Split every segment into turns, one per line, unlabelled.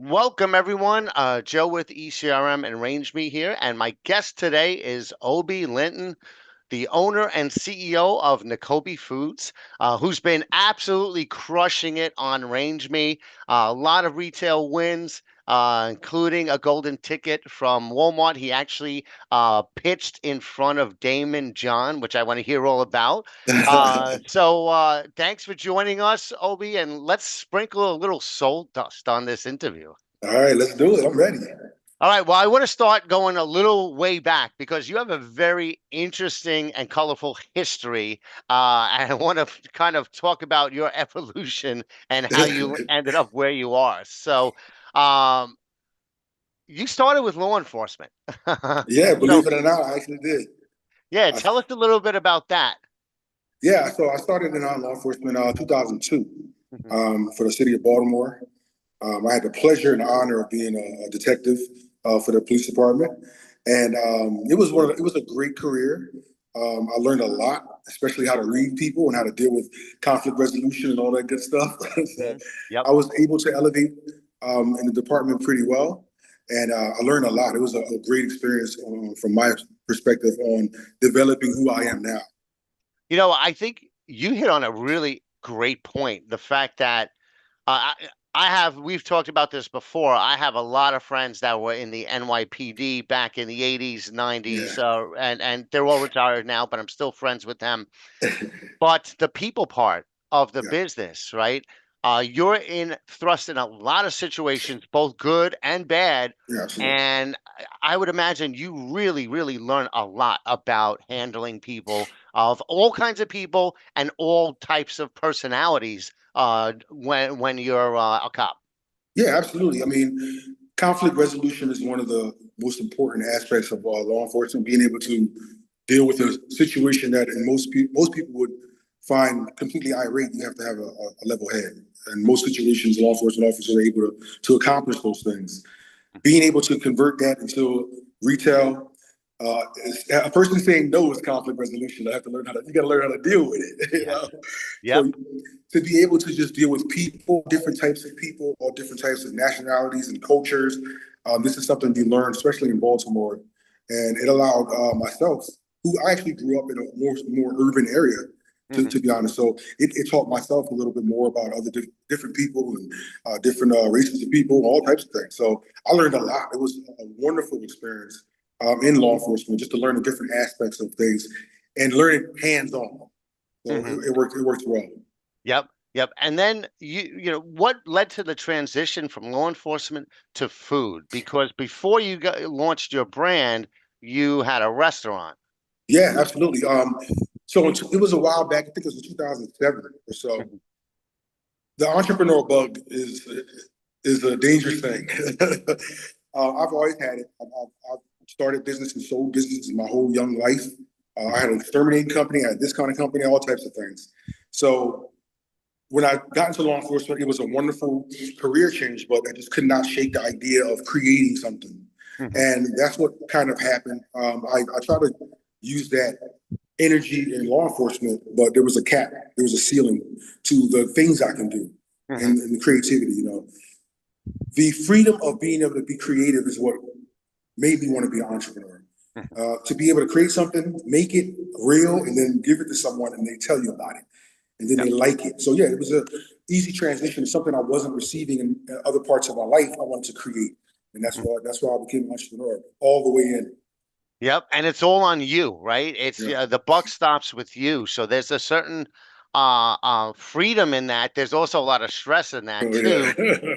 Welcome, everyone. Joe with ECRM and RangeMe here, and my guest today is Obi Linton, the owner and CEO of Nicobi Foods, who's been absolutely crushing it on RangeMe. A lot of retail wins, including a golden ticket from Walmart. He actually pitched in front of Damon John, which I want to hear all about. Thanks for joining us, Obi, and let's sprinkle a little soul dust on this interview.
All right, let's do it. I'm ready.
All right. Well, I want to start going a little way back because you have a very interesting and colorful history. And I want to kind of talk about your evolution and how you ended up where you are. Um, you started with law enforcement.
Yeah,
So,
believe it or not, I actually did.
yeah,
I,
tell us a little bit about that.
yeah, so I started in law enforcement 2002
Mhm.
for the city of Baltimore. I had the pleasure and honor of being a detective for the police department, and it was a great career. I learned a lot, especially how to read people and how to deal with conflict resolution and all that good stuff. So
Yep.
I was able to elevate in the department pretty well, and I learned a lot. It was a great experience from my perspective on developing who I am now.
I think you hit on a really great point. The fact that Uh, we've talked about this before. I have a lot of friends that were in the NYPD back in the 80s,
Yeah.
90s, and they're all retired now, but I'm still friends with them. But the people part of the
Yeah,
business, right? You're thrust in a lot of situations, both good and bad.
yeah, absolutely.
And I would imagine you really, really learn a lot about handling people of all kinds of people and all types of personalities when you're a cop.
Yeah, absolutely. I mean, conflict resolution is one of the most important aspects of law enforcement. Being able to deal with a situation that, in most people would find completely irate, you have to have a level head. And most situations, law enforcement officers are able to accomplish those things. Being able to convert that into retail, a person saying no is conflict resolution. I have to learn how to. You got to learn how to deal with it. You
Yes.
know?
Yep.
So to be able to just deal with people, different types of people, all different types of nationalities and cultures, this is something we learned, especially in Baltimore, and it allowed myself, who I actually grew up in a more urban area,
Hmm.
to be honest. So it taught myself a little bit more about other different people and different races of people, all types of things. So I learned a lot. It was a wonderful experience in law enforcement, just to learn the different aspects of things and learn it hands on. So
Hmm.
it worked. It worked well.
Yep. Yep. And then what led to the transition from law enforcement to food? Because before launched your brand, you had a restaurant.
Yeah, absolutely. So it was a while back. I think it was in 2007 or so.
Mhm.
The entrepreneur bug is a dangerous thing. I've always had it. I've started business and sold businesses my whole young life. I had an exterminating company. I had this kind of company, all types of things. So when I got into law enforcement, it was a wonderful career change, but I just could not shake the idea of creating something.
Mhm.
And that's what kind of happened. I try to use that energy in law enforcement, but there was a cap, there was a ceiling to the things I can do
Mhm.
and the creativity. The freedom of being able to be creative is what made me want to be an entrepreneur.
Mhm.
To be able to create something, make it real, and then give it to someone, and they tell you about it, and then
Yep.
they like it. So yeah, it was a easy transition. Something I wasn't receiving in other parts of my life. I wanted to create, and
Mhm.
that's why I became an entrepreneur all the way in.
Yep. And it's all on you, right? It's
Yeah.
the buck stops with you. So there's a certain freedom in that. There's also a lot of stress in that
Oh
too.
yeah.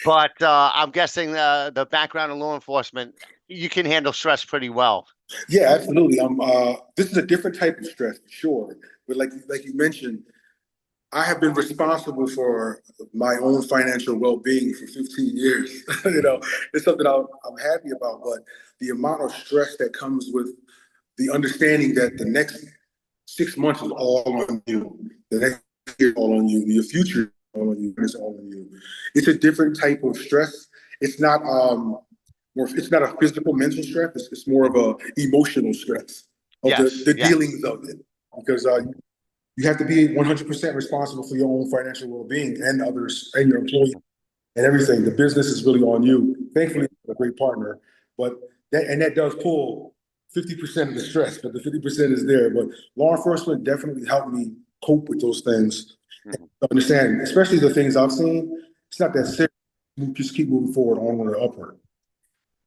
But I'm guessing the background in law enforcement, you can handle stress pretty well.
Yeah, absolutely. This is a different type of stress, for sure. But like you mentioned, I have been responsible for my own financial well-being for 15 years. It's something I'm happy about. But the amount of stress that comes with the understanding that the next 6 months is all on you, the next year is all on you, your future is all on you, it's all on you. It's a different type of stress. It's not it's not a physical mental stress. It's more of a emotional stress of
Yes.
the
Yes.
dealings of it, because you have to be 100% responsible for your own financial well-being and others and your employees. and everything. The business is really on you. Thankfully, I'm a great partner, but that does pull 50% of the stress, but the 50% is there. But law enforcement definitely helped me cope with those things. And
Mhm.
understand, especially the things I've seen, it's not that serious. You just keep moving forward, onward or upward.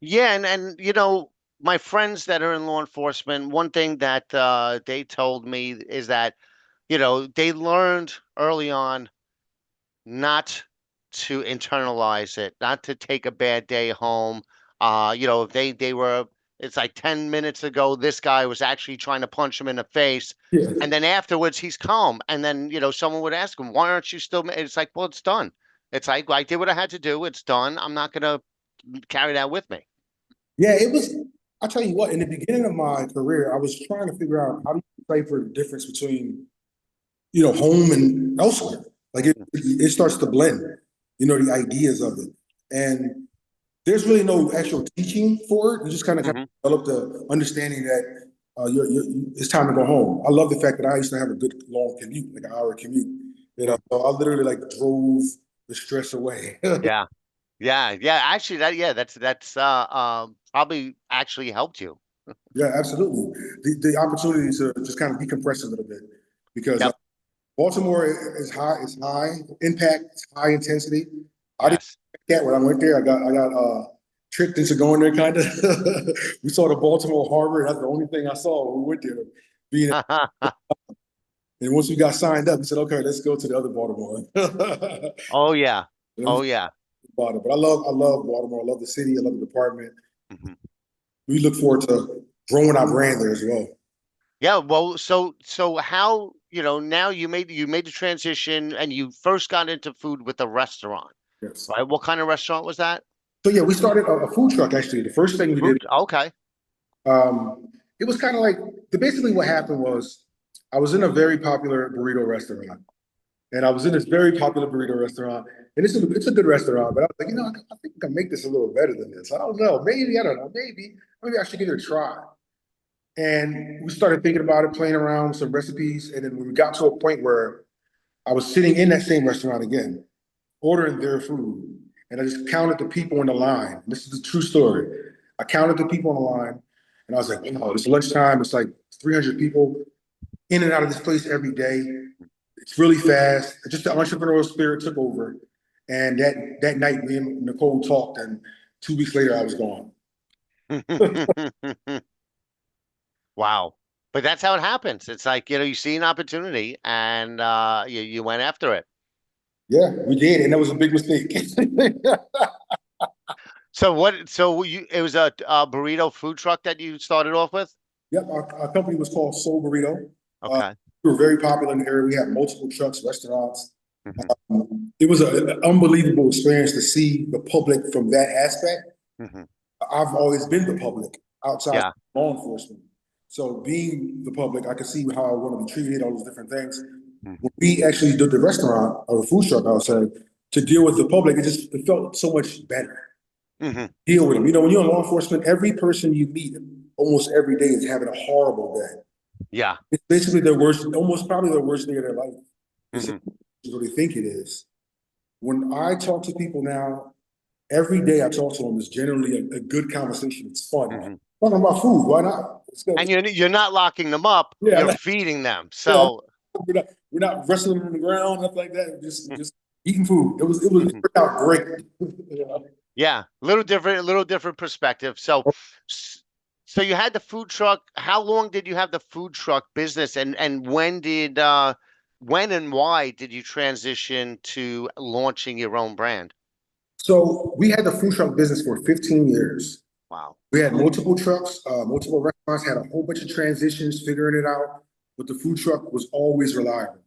Yeah, and my friends that are in law enforcement, one thing that they told me is that they learned early on not to internalize it, not to take a bad day home. If they were, it's like 10 minutes ago, this guy was actually trying to punch him in the face.
Yeah.
And then afterwards, he's calm. And then, someone would ask him, why aren't you still? It's like, well, it's done. It's like, I did what I had to do. It's done. I'm not going to carry that with me.
Yeah, it was. I tell you what, in the beginning of my career, I was trying to figure out how do you decipher the difference between, home and elsewhere. Like it starts to blend, the ideas of it. And there's really no actual teaching for it. You just kind of
Hmm.
develop the understanding that it's time to go home. I love the fact that I used to have a good long commute, like an hour commute. So I literally like drove the stress away.
Yeah. Yeah. Yeah. Actually, that's probably actually helped you.
Yeah, absolutely. The opportunity to just kind of decompress a little bit because
Yep.
Baltimore is high impact, it's high intensity. I didn't
Yes.
expect that when I went there. I got tricked into going there kind of. We saw the Baltimore Harbor. That's the only thing I saw when we went there. Being and once we got signed up, we said, okay, let's go to the other Baltimore.
Oh yeah.
And
Oh yeah.
but I love Baltimore. I love the city. I love the department.
Mhm.
We look forward to growing our brand there as well.
Yeah, well, so how, now you made the transition and you first got into food with a restaurant,
Yes.
right? What kind of restaurant was that?
So yeah, we started a food truck actually. The first thing we did,
Food? Okay.
it was kind of like basically what happened was I was in a very popular burrito restaurant, and I was in this very popular burrito restaurant, and it's a good restaurant, but I was like, I think I can make this a little better than this. I don't know, maybe I don't know, maybe I should give it a try. And we started thinking about it, playing around with some recipes, and then when we got to a point where I was sitting in that same restaurant again, ordering their food, and I just counted the people in the line. This is a true story. I counted the people in the line, and I was like, "Oh, it's lunchtime. It's like 300 people in and out of this place every day. It's really fast." Just the entrepreneurial spirit took over, and that night, me and Nicole talked, and 2 weeks later, I was gone.
Wow. But that's how it happens. It's like, you see an opportunity and you went after it.
Yeah, we did, and that was a big mistake.
So it was a burrito food truck that you started off with?
Yep, our company was called Soul Burrito. Uh,
Okay.
we were very popular in the area. We had multiple trucks, restaurants.
Hmm.
It was an unbelievable experience to see the public from that aspect.
Hmm.
I've always been the public outside of
Yeah.
law enforcement. So being the public, I could see how I want to be treated, all those different things.
Hmm.
When we actually did the restaurant or the food truck, I would say, to deal with the public, it felt so much better.
Hmm.
Deal with them. When you're in law enforcement, every person you meet almost every day is having a horrible day.
Yeah.
It's basically their worst, almost probably the worst day of their life. Is
Hmm.
what they think it is. When I talk to people now, every day I talk to them is generally a good conversation. It's fun.
Hmm.
Talking about food, why not? Let's go.
And you're not locking them up,
Yeah,
you're feeding them.
yeah.
So,
We're not wrestling on the ground, nothing like that. Just eating food. It
mhm.
worked out great. Yeah.
Yeah, a little different perspective. So you had the food truck. How long did you have the food truck business, and when and why did you transition to launching your own brand?
So we had the food truck business for 15 years.
Wow.
We had multiple trucks, multiple restaurants, had a whole bunch of transitions, figuring it out. But the food truck was always reliable,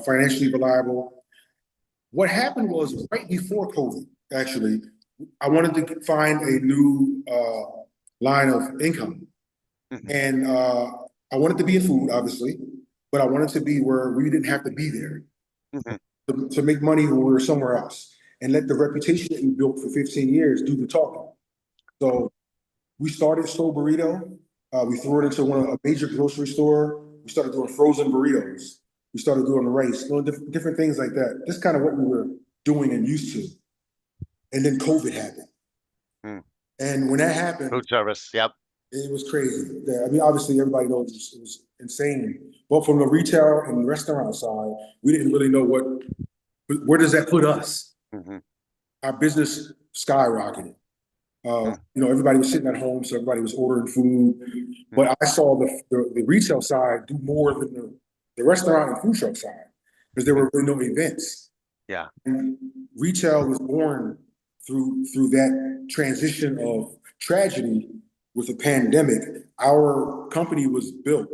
financially reliable. What happened was right before COVID, actually, I wanted to find a new line of income.
Hmm.
And I wanted to be in food, obviously, but I wanted to be where we didn't have to be there
Hmm.
to make money when we were somewhere else and let the reputation that we built for 15 years do the talking. So we started Soul Burrito. We threw it into a major grocery store. We started doing frozen burritos. We started doing the rice, different things like that. Just kind of what we were doing and used to. and then COVID happened.
Hmm.
And when that happened,
Food service. Yep.
it was crazy. I mean, obviously, everybody knows it was insane. But from the retail and restaurant side, we didn't really know where does that put us?
Hmm.
Our business skyrocketed. Everybody was sitting at home, so everybody was ordering food.
Hmm.
But I saw the retail side do more than the restaurant and food truck side because there were really no events.
Yeah.
And retail was born through that transition of tragedy with the pandemic. Our company was built,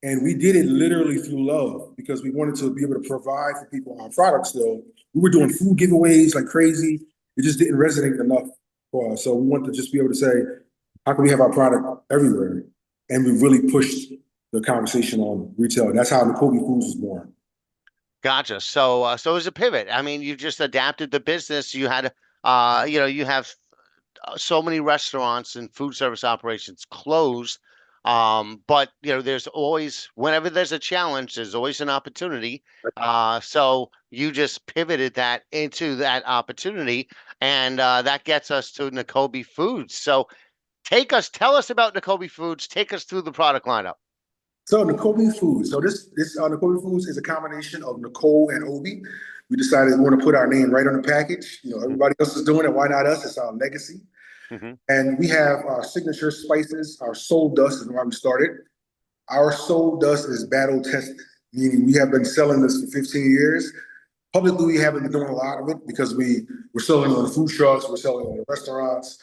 and we did it literally through love because we wanted to be able to provide for people our products. Still, we were doing food giveaways like crazy. It just didn't resonate enough for us. So we wanted to just be able to say, how can we have our product everywhere? And we really pushed the conversation on retail. And that's how Nicobi Foods was born.
Gotcha. So it was a pivot. I mean, you just adapted the business. You had, you have so many restaurants and food service operations closed. But there's always, whenever there's a challenge, there's always an opportunity. So you just pivoted that into that opportunity, and that gets us to Nicobi Foods. So tell us about Nicobi Foods. Take us through the product lineup.
So Nicobi Foods. So this Nicobi Foods is a combination of Nicole and Obi. We decided we want to put our name right on the package. Everybody else is doing it. Why not us? It's our legacy.
Hmm.
And we have our signature spices. Our soul dust is why we started. Our soul dust is battle tested, meaning we have been selling this for 15 years. Publicly, we haven't been doing a lot of it because we're selling it on the food trucks, we're selling it on the restaurants,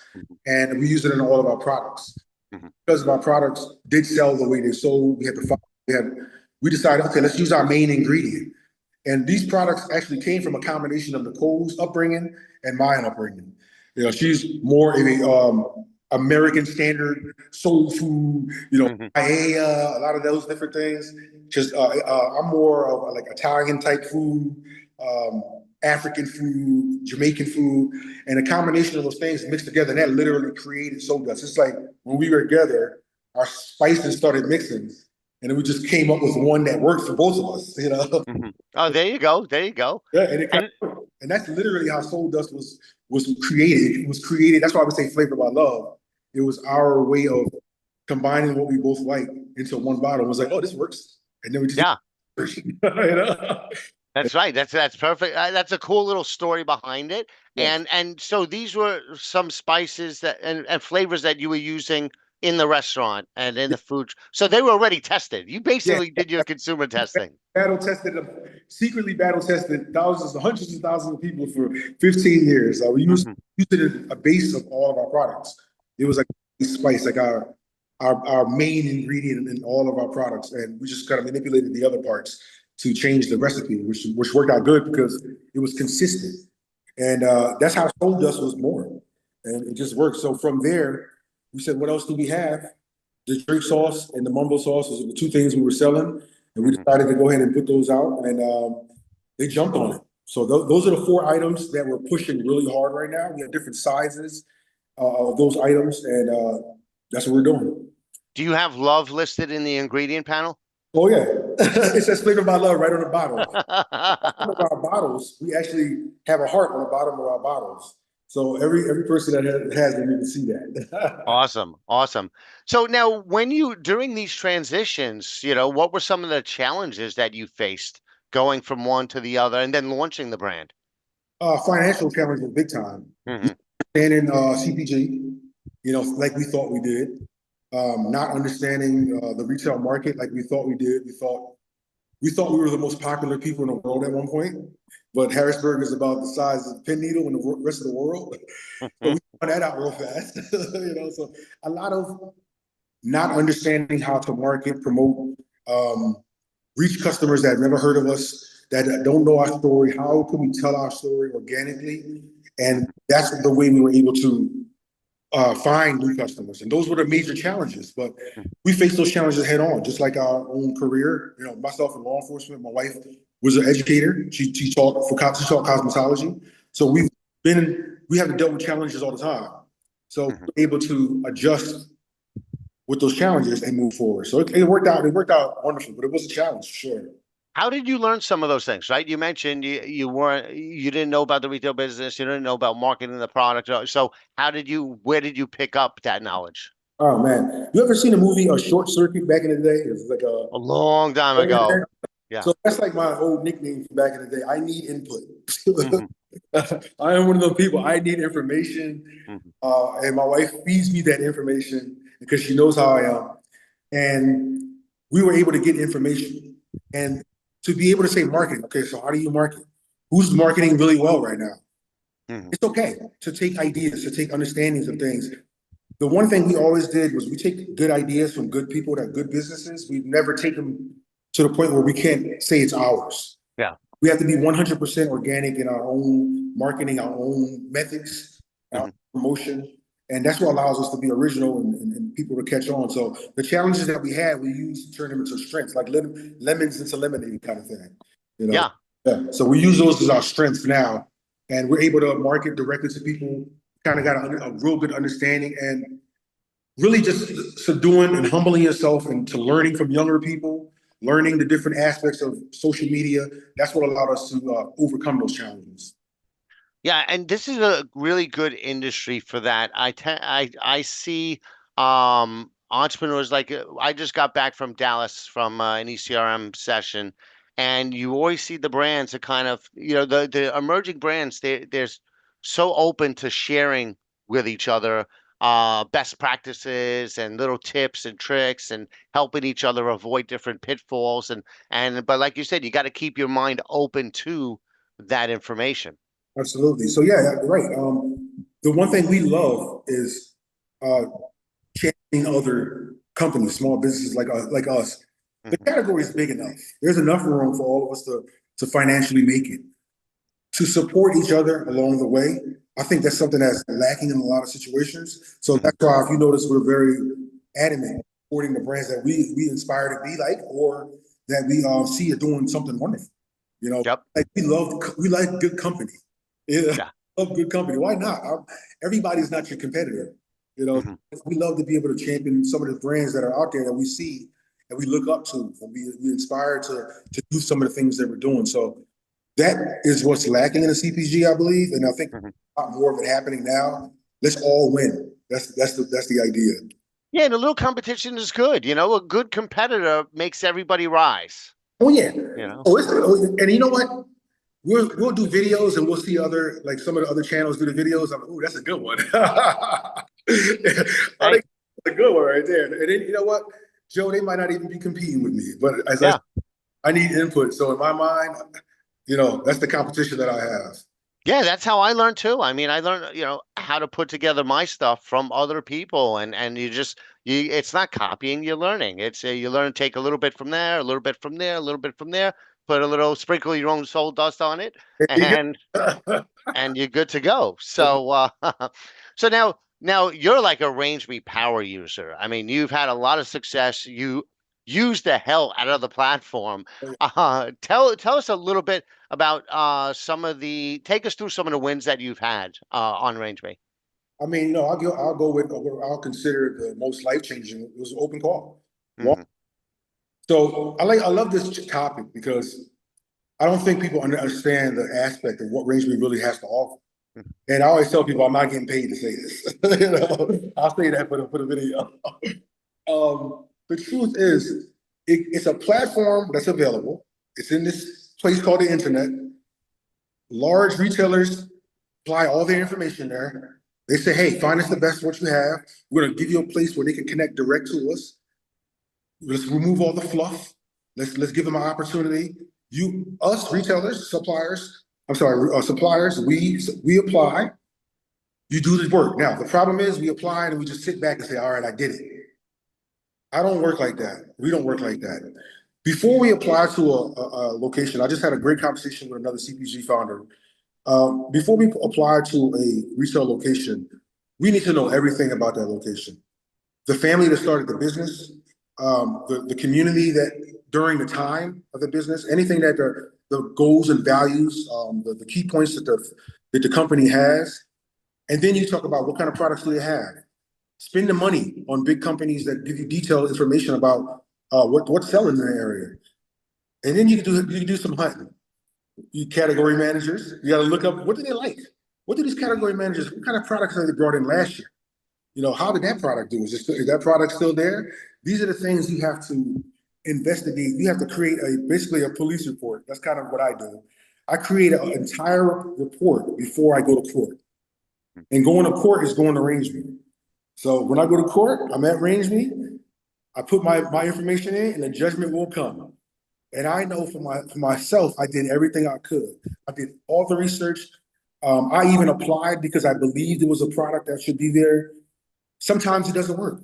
and we use it in all of our products.
Hmm.
Because of our products did sell the way they sold, we decided, okay, let's use our main ingredient. And these products actually came from a combination of Nicole's upbringing and mine upbringing. She's more of a American standard soul food,
Hmm.
paella, a lot of those different things. Just I'm more of like Italian type food, um, African food, Jamaican food, and a combination of those things mixed together. And that literally created soul dust. It's like when we were together, our spices started mixing, and then we just came up with one that worked for both of us.
Hmm. Oh, there you go. There you go.
Yeah, and
And
and that's literally how Soul Dust was created. It was created. That's why I would say flavor by love. It was our way of combining what we both like into one bottle. It was like, oh, this works, and then we just
yeah.
you know?
That's right. That's perfect. That's a cool little story behind it.
Yes.
And so these were some spices that and flavors that you were using in the restaurant and in the food. So they were already tested. You
Yeah,
basically did your consumer testing.
battle tested, secretly battle tested thousands, hundreds of thousands of people for 15 years. We
Hmm.
used it as a base of all of our products. It was like a spice, like our main ingredient in all of our products, and we just kind of manipulated the other parts to change the recipe, which worked out good because it was consistent, and that's how Soul Dust was born, and it just worked. So from there, we said, what else do we have? The drink sauce and the mumbo sauce was the two things we were selling, and we
Hmm.
decided to go ahead and put those out, and they jumped on it. So those are the four items that we're pushing really hard right now. We have different sizes of those items, and that's what we're doing.
Do you have love listed in the ingredient panel?
Oh yeah, it says "Flavor by Love" right on the bottle. One of our bottles, we actually have a heart on the bottom of our bottles. So every person that has them, you can see that.
Awesome. Awesome. So now when you during these transitions, what were some of the challenges that you faced going from one to the other and then launching the brand?
Financial challenges big time.
Hmm.
And in CPG, like we thought we did. Not understanding the retail market like we thought we did. We thought we were the most popular people in the world at one point, but Harrisburg is about the size of a pin needle in the rest of the world. So we found that out real fast. So a lot of not understanding how to market, promote, um, reach customers that have never heard of us, that don't know our story. How can we tell our story organically? And that's the way we were able to find new customers. And those were the major challenges. But we faced those challenges head on, just like our own career. Myself in law enforcement, my wife was an educator. She taught cosmetology. So we have to deal with challenges all the time. So we're able to adjust with those challenges and move forward. So it worked out. It worked out wonderful, but it was a challenge for sure.
How did you learn some of those things, right? You mentioned you didn't know about the retail business, you didn't know about marketing the product. So where did you pick up that knowledge?
Oh man, you ever seen a movie, A Short Circuit, back in the day? It was like a
A long time ago. Yeah.
so that's like my old nickname from back in the day. I need input.
Hmm.
I am one of those people. I need information,
Hmm.
and my wife feeds me that information because she knows how I am. And we were able to get information and to be able to say marketing. Okay, so how do you market? Who's marketing really well right now?
Hmm.
It's okay to take ideas, to take understandings of things. The one thing we always did was we take good ideas from good people that good businesses. We've never taken to the point where we can't say it's ours.
Yeah.
We have to be 100% organic in our own marketing, our own methods, our
Hmm.
promotion. And that's what allows us to be original and people to catch on. So the challenges that we had, we use to turn them into strengths, like lemons into lemonade kind of thing. You know,
Yeah.
yeah. So we use those as our strengths now, and we're able to market directly to people. Kind of got a real good understanding, and really just subduing and humbling yourself into learning from younger people, learning the different aspects of social media. That's what allowed us to overcome those challenges.
Yeah, and this is a really good industry for that. I see entrepreneurs like I just got back from Dallas from an ECRM session, and you always see the brands that kind of, the emerging brands, they're so open to sharing with each other best practices and little tips and tricks and helping each other avoid different pitfalls and but like you said, you got to keep your mind open to that information.
Absolutely. So yeah, right. The one thing we love is uh, championing other companies, small businesses like us. The
Hmm.
category is big enough. There's enough room for all of us to financially make it, to support each other along the way. I think that's something that's lacking in a lot of situations. So
Hmm.
that's why, if you notice, we're very adamant supporting the brands that we inspire to be like, or that we see are doing something wonderful. You know,
Yep.
like we like good company. Yeah,
Yeah.
love good company. Why not? Everybody's not your competitor. You know,
Hmm.
we love to be able to champion some of the brands that are out there that we see and we look up to, and we inspire to do some of the things that we're doing. So that is what's lacking in the CPG, I believe, and I think
Hmm.
a lot more of it happening now. Let's all win. That's the idea.
Yeah, and a little competition is good. A good competitor makes everybody rise,
Oh yeah.
you know?
And you know what? We'll do videos and we'll see other, like some of the other channels do the videos. I'm like, oh, that's a good one. Oh,
Hey,
that's a good one right there. And then you know what, Joe, they might not even be competing with me, but as
yeah.
I need input. So in my mind, that's the competition that I have.
Yeah, that's how I learned too. I mean, I learned, how to put together my stuff from other people and it's not copying, you're learning. It's you learn to take a little bit from there, a little bit from there, a little bit from there, put a little sprinkle your own soul dust on it
There you
and
go.
and you're good to go. So so now you're like a RangeMe power user. I mean, you've had a lot of success. You use the hell out of the platform. Tell us a little bit about take us through some of the wins that you've had on RangeMe.
I mean, I'll go with what I'll consider the most life changing. It was an open call.
Hmm.
So I love this topic because I don't think people understand the aspect of what RangeMe really has to offer. And I always tell people I'm not getting paid to say this. I'll say that for the video. The truth is, it's a platform that's available. It's in this place called the internet. Large retailers apply all their information there. They say, hey, find us the best what you have. We're going to give you a place where they can connect direct to us. Let's remove all the fluff. Let's give them an opportunity. Us retailers, suppliers. I'm sorry, suppliers. We apply. You do the work. Now the problem is we apply and we just sit back and say, all right, I did it. I don't work like that. We don't work like that. Before we apply to a location, I just had a great conversation with another CPG founder. Before we apply to a retail location, we need to know everything about that location. The family that started the business, the community that during the time of the business, anything that the goals and values, the key points that the company has, and then you talk about what kind of products do they have. Spend the money on big companies that give you detailed information about what's selling in the area. And then you can do some hunting. You category managers, you got to look up what do they like? What do these category managers? What kind of products have they brought in last year? You know, how did that product do? Is that product still there? These are the things you have to investigate. You have to create basically a police report. That's kind of what I do. I create an entire report before I go to court. And going to court is going to RangeMe. So when I go to court, I'm at RangeMe. I put my information in, and the judgment will come. And I know for myself, I did everything I could. I did all the research. I even applied because I believed it was a product that should be there. Sometimes it doesn't work,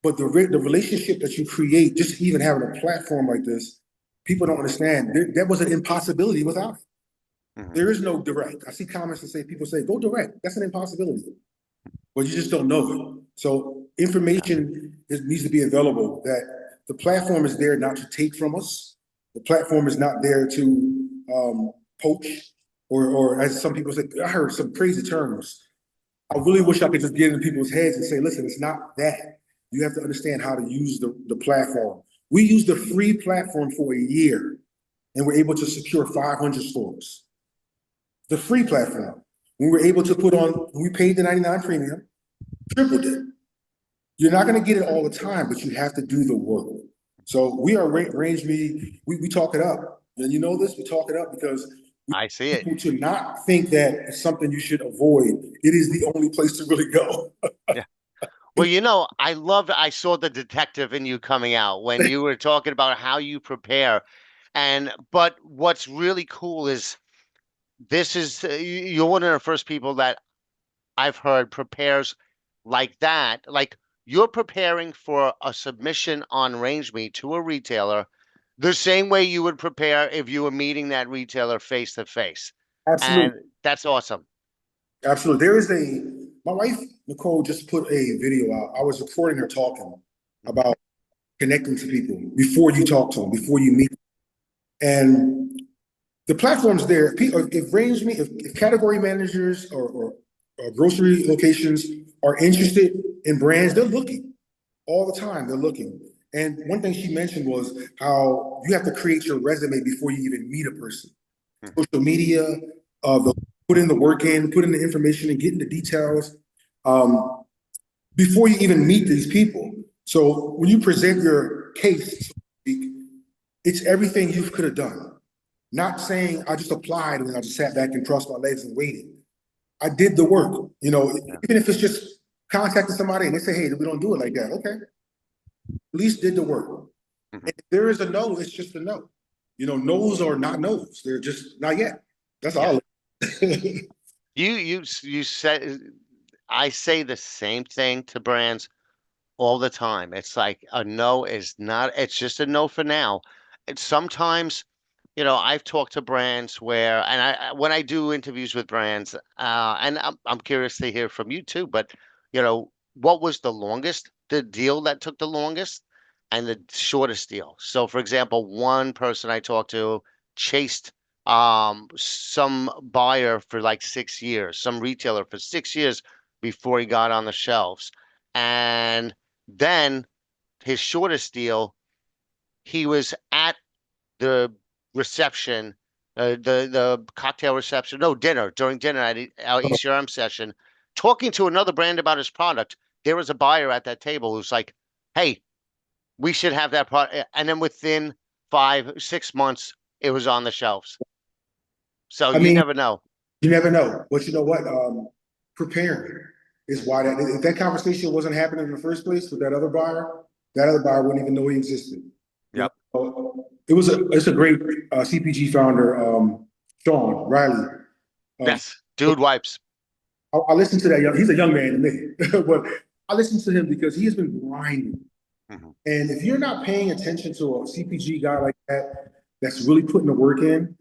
but the relationship that you create, just even having a platform like this, people don't understand. That was an impossibility without it.
Mhm.
There is no direct. I see comments that say people say go direct. That's an impossibility, but you just don't know it. So information needs to be available. That the platform is there not to take from us. The platform is not there to poach or as some people say. I heard some crazy terms. I really wish I could just get into people's heads and say, listen, it's not that. You have to understand how to use the platform. We used the free platform for a year and we're able to secure 500 stores. The free platform. We were able to put on, we paid the 99 premium, tripled it. You're not going to get it all the time, but you have to do the work. So we are RangeMe, we talk it up. And you know this, we talk it up because we
I see
want
it.
people to not think that it's something you should avoid. It is the only place to really go.
Yeah. Well, I saw the detective in you coming out when you were talking about how you prepare. But what's really cool is you're one of the first people that I've heard prepares like that. Like you're preparing for a submission on RangeMe to a retailer the same way you would prepare if you were meeting that retailer face to face.
Absolutely.
And that's awesome.
Absolutely. My wife, Nicole, just put a video out. I was recording her talking about connecting to people before you talk to them, before you meet them. And the platform's there. If if category managers or grocery locations are interested in brands, they're looking all the time. They're looking. And one thing she mentioned was how you have to create your resume before you even meet a person.
Mhm.
Social media, put in the work in, put in the information and get into details um, before you even meet these people. So when you present your case, so to speak, it's everything you could have done. Not saying I just applied and then I just sat back and crossed my legs and waited. I did the work. You know,
Yeah.
even if it's just contacting somebody and they say, "Hey, we don't do it like that." Okay, at least did the work.
Mhm.
And if there is a no, it's just a no. You know, no's are not no's. They're just not yet. That's
Yeah.
all.
You said I say the same thing to brands all the time. It's like a no is not, it's just a no for now. And sometimes, I've talked to brands where, and when I do interviews with brands, and I'm curious to hear from you too, but, what was the deal that took the longest and the shortest deal? So, for example, one person I talked to chased some buyer for like 6 years, some retailer for 6 years before he got on the shelves. And then his shortest deal, he was at the reception, the cocktail reception, no, dinner, during dinner at our ECRM session, talking to another brand about his product. There was a buyer at that table who's like, "Hey, we should have that product," and then within 5, 6 months, it was on the shelves. So
I
you
mean,
never know.
you never know. But you know what? Preparing is why that if that conversation wasn't happening in the first place with that other buyer wouldn't even know he existed. You
Yep.
know, it's a great CPG founder, Sean Riley. Um,
Yes. Dude wipes.
I listened to that he's a young man to me, but I listened to him because he has been grinding.
Mhm.
And if you're not paying attention to a CPG guy like that, that's really putting the work in,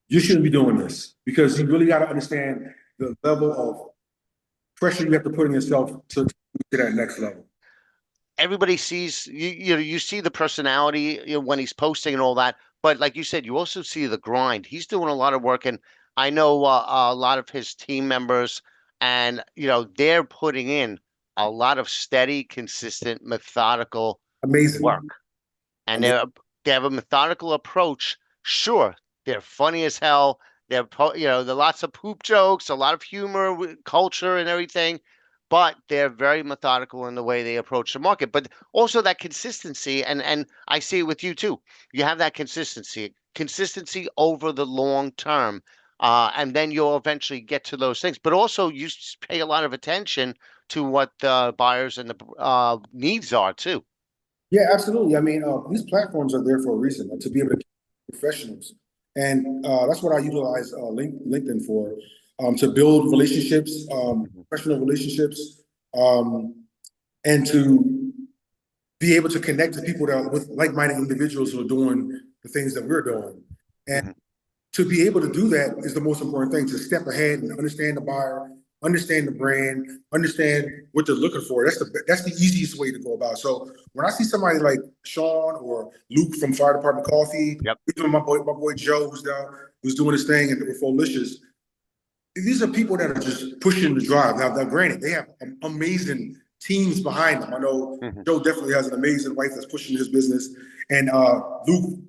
you shouldn't be doing this because you really got to understand the level of pressure you have to put on yourself to that next level.
Everybody sees you see the personality, when he's posting and all that, but like you said, you also see the grind. He's doing a lot of work, and I know a lot of his team members, and they're putting in a lot of steady, consistent, methodical
Amazing.
work, and
Amazing.
They have a methodical approach. Sure, they're funny as hell. There are lots of poop jokes, a lot of humor, culture, and everything, but they're very methodical in the way they approach the market. But also that consistency, and I see it with you too. You have that consistency over the long term, and then you'll eventually get to those things. But also, you pay a lot of attention to what the buyers and the needs are too.
Yeah, absolutely. I mean, these platforms are there for a reason, to be able to keep professionals, and that's what I utilize LinkedIn for, to build relationships,
Mhm.
professional relationships, um, and to be able to connect to people that with like-minded individuals who are doing the things that we're doing. And
Mhm.
to be able to do that is the most important thing, to step ahead and understand the buyer, understand the brand, understand what they're looking for. That's the easiest way to go about it. So when I see somebody like Sean or Luke from Fire Department Coffee,
Yep.
even my boy Joe who's doing his thing and with Folicious, these are people that are just pushing the drive. Now, granted, they have amazing teams behind them. I know
Mhm.
Joe definitely has an amazing wife that's pushing his business, and Luke,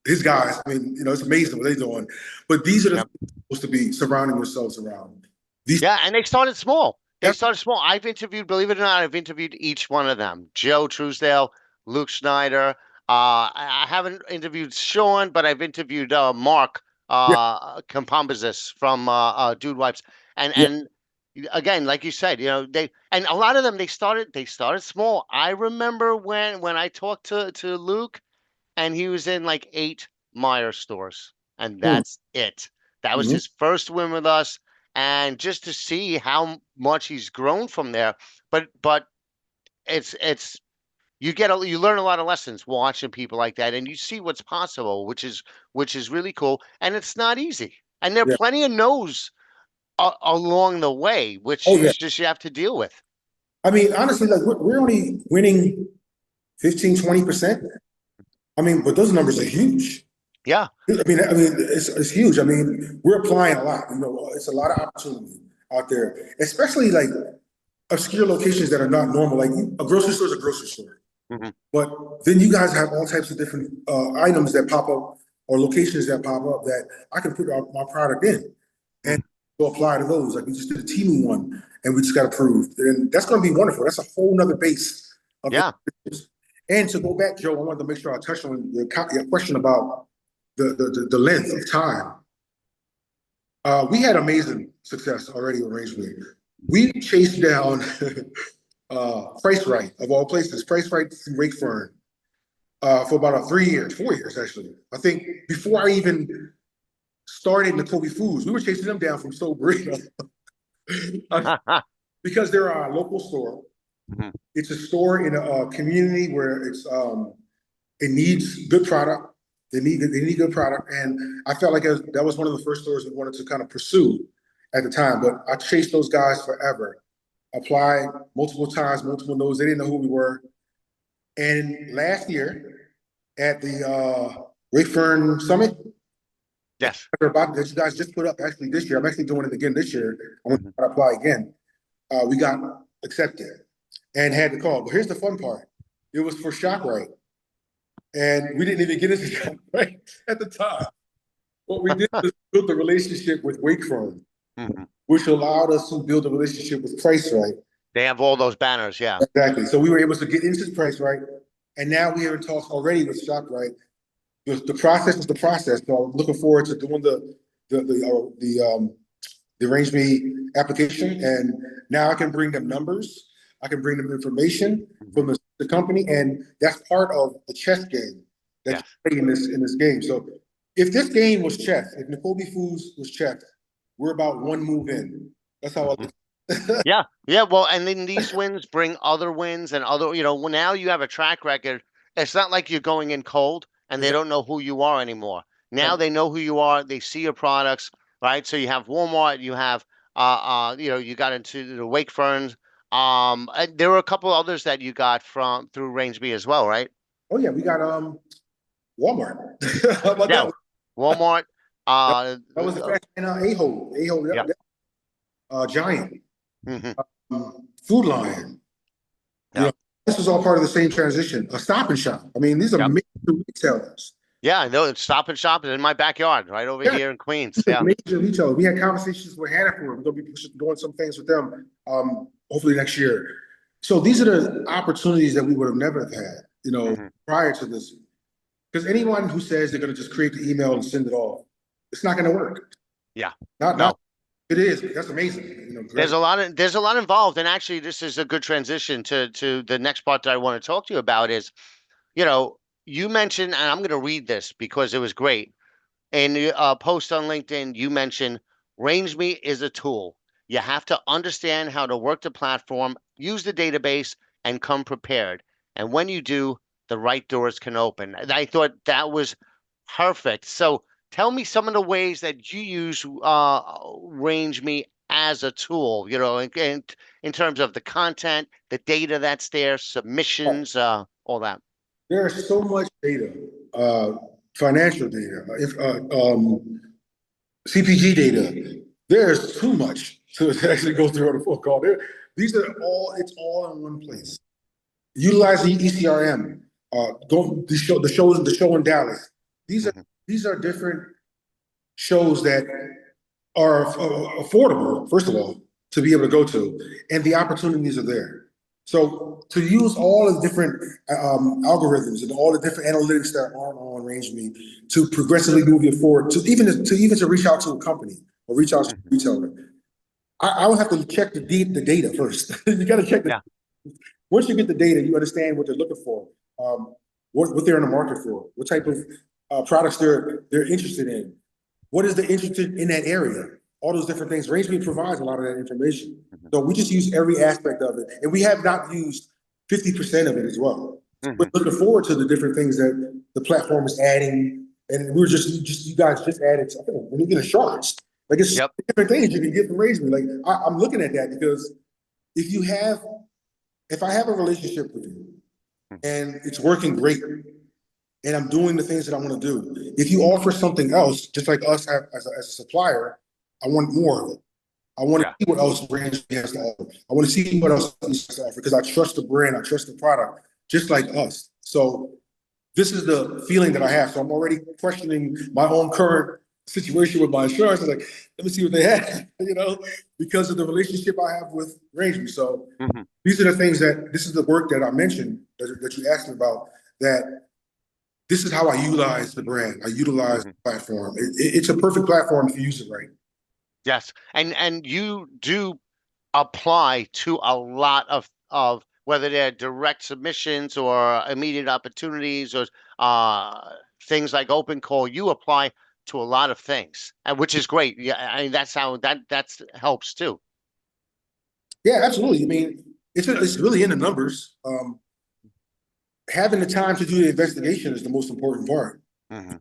his guys. I mean, it's amazing what they're doing. But these are the
Yep.
things you're supposed to be surrounding yourselves around. These,
Yeah, and they started small. They
that's,
started small. I've interviewed, believe it or not, I've interviewed each one of them. Joe Truesdale, Luke Schneider. I haven't interviewed Sean, but I've interviewed Mark
yeah,
Compombosis from Dude Wipes. And
yeah,
and again, like you said, they and a lot of them they started small. I remember when I talked to Luke and he was in like 8 Meyer stores, and
mm,
that's it. That was
mhm.
his first win with us, and just to see how much he's grown from there. But it's you learn a lot of lessons watching people like that, and you see what's possible, which is really cool, and it's not easy. And there are
Yeah.
plenty of no's along the way, which
Oh
you
yeah.
just you have to deal with.
I mean, honestly, like we're only winning 15-20%. I mean, but those numbers are huge.
Yeah.
I mean, it's huge. I mean, we're applying a lot. It's a lot of opportunity out there, especially like obscure locations that are not normal. Like a grocery store is a grocery store,
Hmm.
but then you guys have all types of different items that pop up or locations that pop up that I can put my product in and go apply to those. Like we just did a Temu one, and we just got approved, and that's going to be wonderful. That's a whole nother base of
Yeah.
business. And to go back, Joe, I wanted to make sure I touched on your question about the length of time. We had amazing success already with RangeMe. We chased down Price Right, of all places, Price Right from Wakefern, for about 3 years, 4 years actually. I think before I even started Nicobi Foods, we were chasing them down from Sobrio because they're our local store.
Mhm.
It's a store in a community where it needs good product. They need good product, and I felt like that was one of the first stores we wanted to kind of pursue at the time. But I chased those guys forever. Applied multiple times, multiple no's. They didn't know who we were. And last year at the Wakefern Summit,
Yes.
that you guys just put up actually this year. I'm actually doing it again this year. I want
Mhm.
to apply again. We got accepted and had the call. But here's the fun part. It was for ShopRite. And we didn't even get into ShopRite at the time. What we did was build a relationship with Wakefern,
Mhm.
which allowed us to build a relationship with Price Right.
They have all those banners. Yeah.
Exactly. So we were able to get into Price Right. And now we are in talks already with ShopRite. The process is the process. So I'm looking forward to doing the Arrange Me application. And now I can bring them numbers. I can bring them information
Mhm.
from the company. And that's part of the chess game that
Yes.
you play in this game. So if this game was chess, if Nicobi Foods was chess, we're about one move in. That's how I
Mhm.
look at it.
Yeah, yeah. Well, and then these wins bring other wins and well, now you have a track record. It's not like you're going in cold and they
Exactly.
don't know who you are anymore. Now
Right.
they know who you are. They see your products, right? So you have Walmart, you have, you got into the Wake Ferns. And there were a couple others that you got from through Range B as well, right?
Oh yeah, we got Walmart. How about
Yeah,
that?
Walmart. Uh,
That was the fact. And A-hole,
yeah.
Giant,
Hmm.
Food Lion. You
Yeah.
know, this is all part of the same transition. A Stop and Shop. I mean, these are
Yep.
major retailers.
Yeah, I know. Stop and Shop is in my backyard, right over
Yeah,
here in Queens.
these are
Yeah.
major retailers. We had conversations with Hannaford. We're going to be doing some things with them, hopefully next year. So these are the opportunities that we would have never had, prior to this. Because anyone who says they're going to just create the email and send it off, it's not going to work.
Yeah.
Not
No.
it is. That's amazing.
There's
Great.
a lot involved, and actually, this is a good transition to the next part that I want to talk to you about. Is you know you mentioned, and I'm going to read this because it was great. In a post on LinkedIn, you mentioned RangeMe is a tool. You have to understand how to work the platform, use the database, and come prepared. And when you do, the right doors can open. And I thought that was perfect. So tell me some of the ways that you use RangeMe as a tool, in terms of the content, the data that's there, submissions, all that.
There's so much data, uh, financial data, if CPG data. There's too much to actually go through on a full call. It's all in one place. Utilizing ECRM, go the show in Dallas. These are
Mhm.
these are different shows that are affordable, first of all, to be able to go to, and the opportunities are there. So to use all the different algorithms and all the different analytics that are on RangeMe to progressively move you forward, to reach out to a company or reach out to a
Mhm.
retailer, I would have to check the data first. You got to check the.
Yeah.
Once you get the data, you understand what they're looking for, what they're in the market for, what type of products they're interested in, what is the interest in that area, all those different things. RangeMe provides a lot of that information.
Mhm.
So we just use every aspect of it, and we have not used 50% of it as well. We're
Mhm.
looking forward to the different things that the platform is adding, and we're you guys just added. I think when you get insurance, like it's
Yep.
different things you can get from RangeMe. Like I'm looking at that because if you have if I have a relationship with you and it's working great and I'm doing the things that I want to do, if you offer something else, just like us have, as a supplier, I want more of it. I want to
Yeah.
see what else Range has to offer. I want to see what else has to offer because I trust the brand, I trust the product, just like us. So this is the feeling that I have. So I'm already questioning my own current situation with my insurance. I'm like, let me see what they have, because of the relationship I have with RangeMe. So
Mhm.
these are the things this is the work that I mentioned that you asked me about, that this is how I utilize the brand. I utilize
Mhm.
the platform. It's a perfect platform if you use it right.
Yes, and you do apply to a lot of whether they're direct submissions or immediate opportunities or things like open call. You apply to a lot of things, and which is great. Yeah, I mean that's how that's helps too.
Yeah, absolutely. I mean, it's really in the numbers. Having the time to do the investigation is the most important part.
Hmm.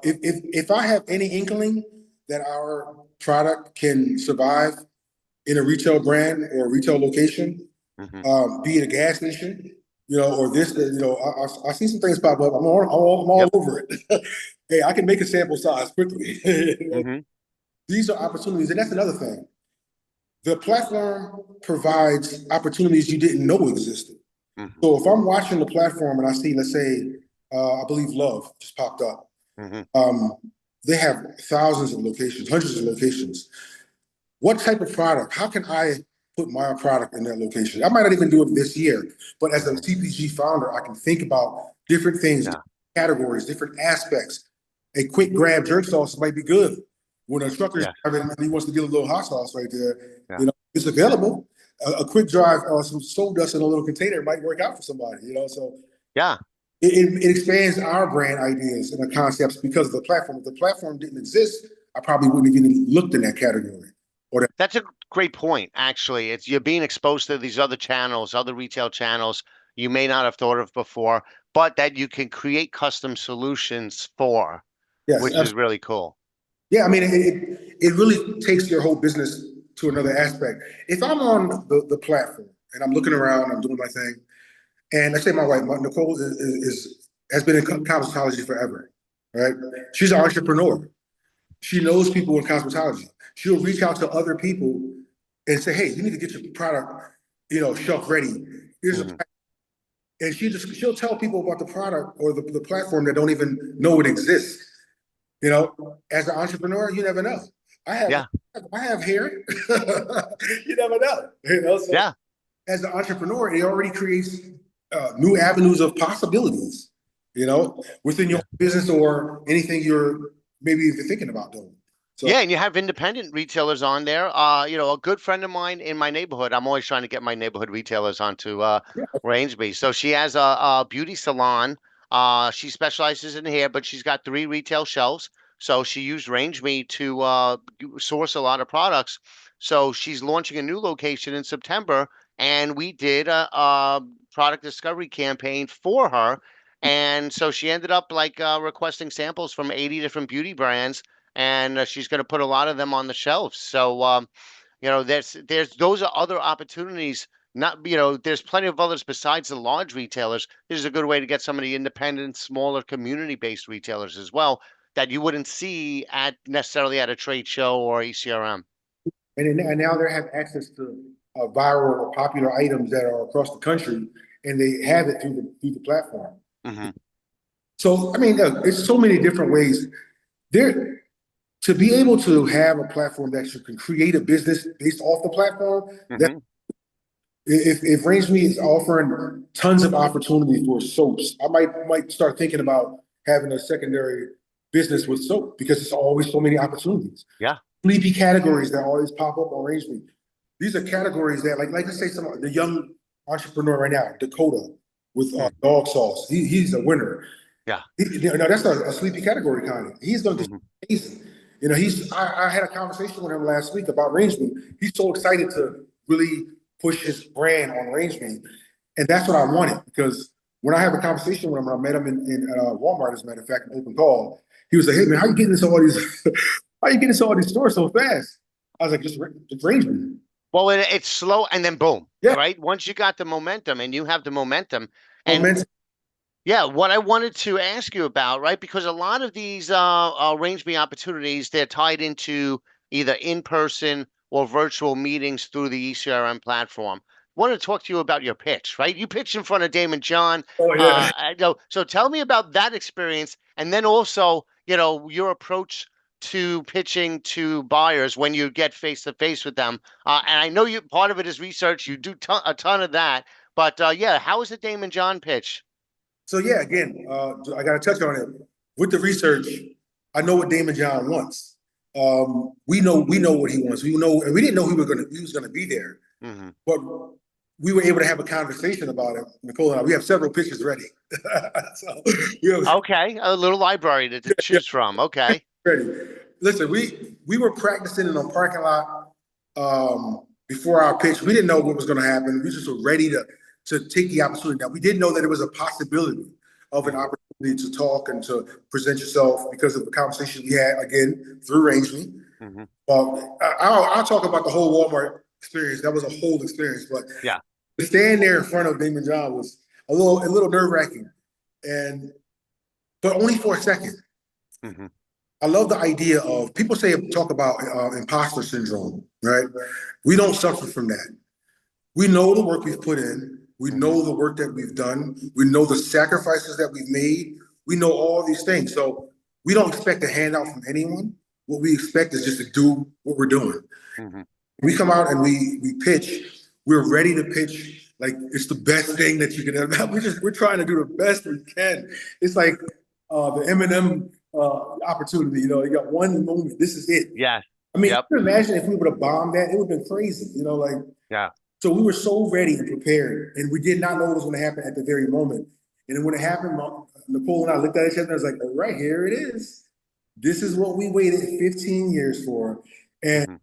If I have any inkling that our product can survive in a retail brand or a retail location,
Hmm.
be it a gas station, or this, I see some things pop up. I'm all
Yep.
over it. Hey, I can make a sample size quickly.
Hmm.
These are opportunities, and that's another thing. The platform provides opportunities you didn't know existed.
Hmm.
So if I'm watching the platform and I see, let's say, I believe Love just popped up.
Hmm.
Um, they have thousands of locations, hundreds of locations. What type of product? How can I put my product in that location? I might not even do it this year, but as a
Hmm.
CPG founder, I can think about different things,
Yeah.
different categories, different aspects. A quick grab jerk sauce might be good. When a trucker's
Yeah.
driving and he wants to get a little hot sauce right there,
Yeah.
it's available. A quick drive, some soul dust in a little container might work out for somebody, So
Yeah.
it expands our brand ideas and the concepts because of the platform. If the platform didn't exist, I probably wouldn't have even looked in that category or that.
That's a great point, actually. It's you're being exposed to these other channels, other retail channels you may not have thought of before, but that you can create custom solutions for,
Yes,
which is
absolutely.
really cool.
Yeah, I mean, it really takes your whole business to another aspect. If I'm on the platform and I'm looking around, I'm doing my thing, and let's say my wife, Nicole, has been in cosmetology forever, right? She's an entrepreneur. She knows people in cosmetology. She'll reach out to other people and say, "Hey, you need to get your product, shelf ready. Here's a
Hmm.
and she'll tell people about the product or the platform that don't even know it exists. You know, as an entrepreneur, you never know. I have
Yeah.
I have hair. You never know. You know, so
Yeah.
as an entrepreneur, it already creates new avenues of possibilities. You know, within your
Yeah.
business or anything you're maybe even thinking about doing. So
Yeah, and you have independent retailers on there. A good friend of mine in my neighborhood, I'm always trying to get my neighborhood retailers onto
yeah,
RangeMe. So she has a beauty salon. She specializes in hair, but she's got 3 retail shelves. So she used RangeMe to source a lot of products. So she's launching a new location in September, and we did a product discovery campaign for her. And so she ended up like requesting samples from 80 different beauty brands, and she's going to put a lot of them on the shelves. So there's those are other opportunities. Not there's plenty of others besides the large retailers. This is a good way to get some of the independent, smaller, community-based retailers as well that you wouldn't see at necessarily at a trade show or ECRM.
and now they have access to viral or popular items that are across the country, and they have it through the platform.
Hmm.
So I mean, it's so many different ways there to be able to have a platform that you can create a business based off the platform. That
Hmm.
if RangeMe is offering tons of opportunity for soaps, I might start thinking about having a secondary business with soap because there's always so many opportunities.
Yeah.
Sleepy categories that always pop up on RangeMe. These are categories that, like let's say the young entrepreneur right now, Dakota, with
Mm.
dog sauce. He's a winner.
Yeah.
No, that's a sleepy category kind of. He's going to be
Hmm.
amazing. You know, I had a conversation with him last week about RangeMe. He's so excited to really push his brand on RangeMe, and that's what I wanted because when I have a conversation with him, I met him in Walmart, as a matter of fact, an open call. He was like, "Hey man, how you getting into all these? How you getting into all these stores so fast?" I was like, "Just RangeMe."
Well, it's slow, and then boom,
Yeah,
right? Once you got the momentum, and you have the momentum, and
momentum.
yeah, what I wanted to ask you about, right? Because a lot of these range me opportunities, they're tied into either in-person or virtual meetings through the ECRM platform. I want to talk to you about your pitch, right? You pitched in front of Damon John.
Oh yeah.
So tell me about that experience, and then also, your approach to pitching to buyers when you get face to face with them. And I know you part of it is research. You do a ton of that, but yeah, how is the Damon John pitch?
So yeah, again, I got to touch on it with the research. I know what Damon John wants. We know what he wants. We know, and we didn't know he was gonna be there,
Hmm.
but we were able to have a conversation about it. Nicole and I, we have several pictures ready. So we have
Okay, a little library to
yeah,
choose from. Okay.
ready. Listen, we were practicing in a parking lot before our pitch. We didn't know what was going to happen. We just were ready to take the opportunity. Now we didn't know that it was a possibility of an
Hmm.
opportunity to talk and to present yourself because of the conversation we had again through RangeMe.
Hmm.
I'll talk about the whole Walmart experience. That was a whole experience, but
Yeah.
to stand there in front of Damon John was a little nerve wracking, and but only for a second.
Hmm.
I love the idea of people talk about imposter syndrome, right? We don't suffer from that. We know the work we've put in. We
Hmm.
know the work that we've done. We know the sacrifices that we've made. We know all these things. So we don't expect a handout from anyone. What we expect is just to do what we're doing.
Hmm.
We come out and we pitch. We're ready to pitch. Like it's the best thing that you can ever. We're trying to do the best we can. It's like the Eminem opportunity. You know, you got one moment. This is it.
Yes.
I mean,
Yep.
can you imagine if we would have bombed that? It would have been crazy. You know, like
Yeah.
so we were so ready and prepared, and we did not know what was going to happen at the very moment. And then when it happened, Nicole and I looked at each other and I was like, all right, here it is. This is what we waited 15 years for. And
Hmm.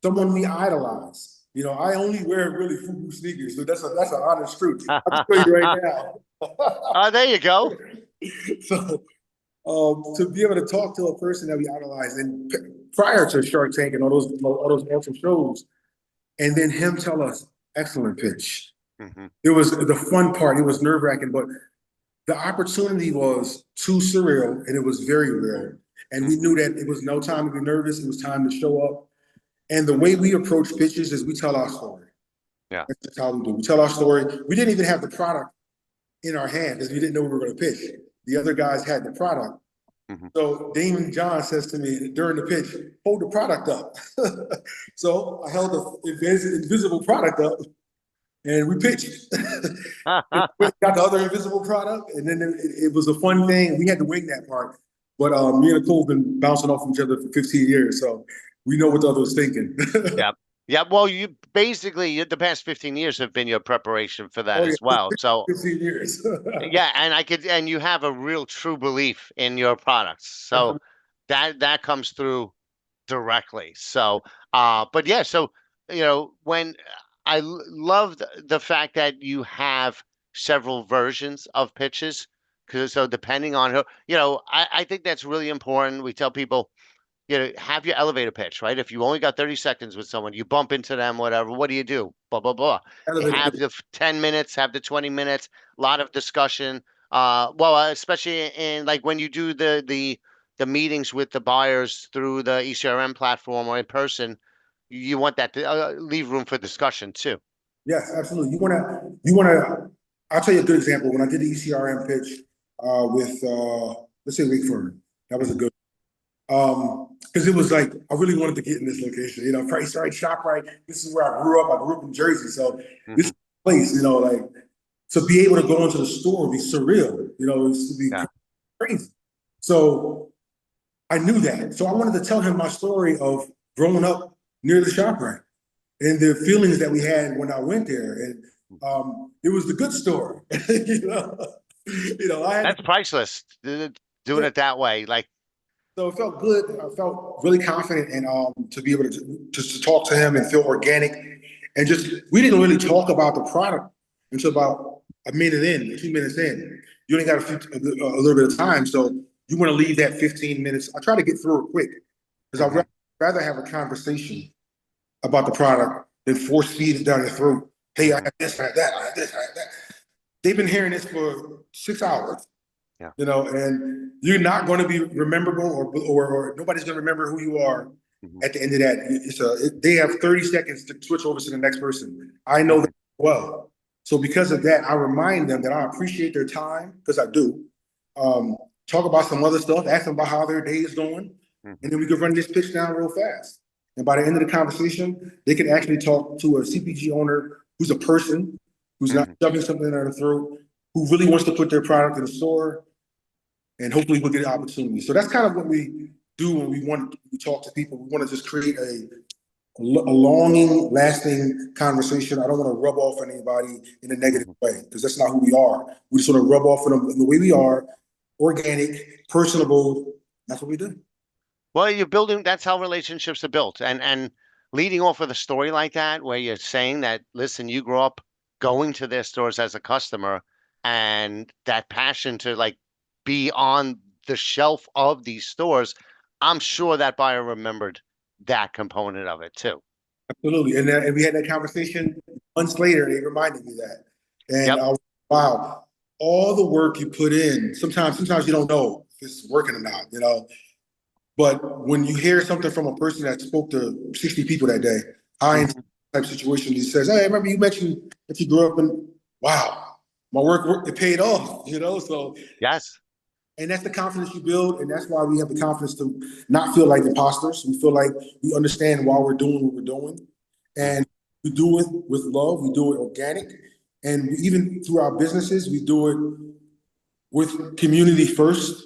someone we idolize. You know, I only wear really FUBU sneakers, so that's an honest truth. I'll tell you right now.
There you go.
So to be able to talk to a person that we idolize, and prior to Shark Tank and all those awesome shows, and then him tell us, excellent pitch.
Hmm.
It was the fun part. It was nerve wracking, but the opportunity was too surreal and it was very real. And we
Hmm.
knew that it was no time to be nervous. It was time to show up. And the way we approach pitches is we tell our story.
Yeah.
That's how we do. We tell our story. We didn't even have the product in our hand because we didn't know we were going to pitch. The other guys had the product.
Mhm.
So Damon John says to me during the pitch, hold the product up. So I held the invisible product up and we pitched. We got the other invisible product, and then it was a fun thing. We had to wing that part. But me and Nicole have been bouncing off each other for 15 years, so we know what the other was thinking.
Yeah. Yeah. Well, you basically, the past 15 years have been your preparation for that
Oh, yeah,
as well. So,
15 years.
yeah. And you have a real true belief in your products. So that comes through directly. So, but yeah, so, when love the fact that you have several versions of pitches, because so depending on who, I think that's really important. We tell people, have your elevator pitch, right? If you only got 30 seconds with someone, you bump into them, whatever, what do you do? Blah, blah, blah.
Elevator.
Have the 10 minutes, have the 20 minutes, a lot of discussion. Especially in like when you do the meetings with the buyers through the ECRM platform or in person, you want that to leave room for discussion too.
Yes, absolutely. You wanna. I'll tell you a good example. When I did the ECRM pitch with let's say Wakefern, that was a good. Because it was like I really wanted to get in this location. Price right, shop right. This is where I grew up. I grew up in Jersey, so this
Hmm.
place, like to be able to go into the store would be surreal. It's to be
Yeah.
crazy. So I knew that. So I wanted to tell him my story of growing up near the shop right and the feelings that we had when I went there. And it was the good story. I had
That's priceless. Doing it that way. Like,
so it felt good. I felt really confident and to be able to just to talk to him and feel organic. And just we didn't really talk about the product until about a minute in, 2 minutes in. You only got a little bit of time, so you want to leave that 15 minutes. I try to get through it quick because I'd
mhm,
rather have a conversation about the product than force feed it down your throat. Hey, I
mhm,
have this, I have that, I have this, I have that. They've been hearing this for 6 hours,
yeah.
and you're not going to be rememberable, or nobody's going to remember who you are
Mhm,
at the end of that. They have 30 seconds to switch over to the next person. I know that
mhm,
well. So because of that, I remind them that I appreciate their time because I do. Um, Talk about some other stuff, ask them about how their day is going, and
mhm,
then we can run this pitch down real fast. And by the end of the conversation, they can actually talk to a CPG owner who's a person who's not
mhm.
shoving something in their throat, who really wants to put their product in the store, and hopefully we'll get an opportunity. So that's kind of what we do when we talk to people. We want to just create a longing, lasting conversation. I don't want to rub off on anybody in a negative
Mhm.
way because that's not who we are. We just want to rub off on them in the way we are, organic, personable. That's what we do.
Well, you're building, that's how relationships are built. And leading off with a story like that, where you're saying that, listen, you grew up going to their stores as a customer and that passion to like be on the shelf of these stores, I'm sure that buyer remembered that component of it too.
Absolutely. And we had that conversation months later. They reminded me that. And
Yep.
I was, wow, all the work you put in, sometimes you don't know if it's working or not. But when you hear something from a person that spoke to 60 people that day, high in
Hmm.
type situation, he says, hey, I remember you mentioned that you grew up in, wow, my work, it paid off. So,
Yes.
and that's the confidence you build. And that's why we have the confidence to not feel like imposters. We feel like we understand why we're doing what we're doing. And
Hmm.
we do it with love, we do it organic. And even through our businesses, we do it with community first.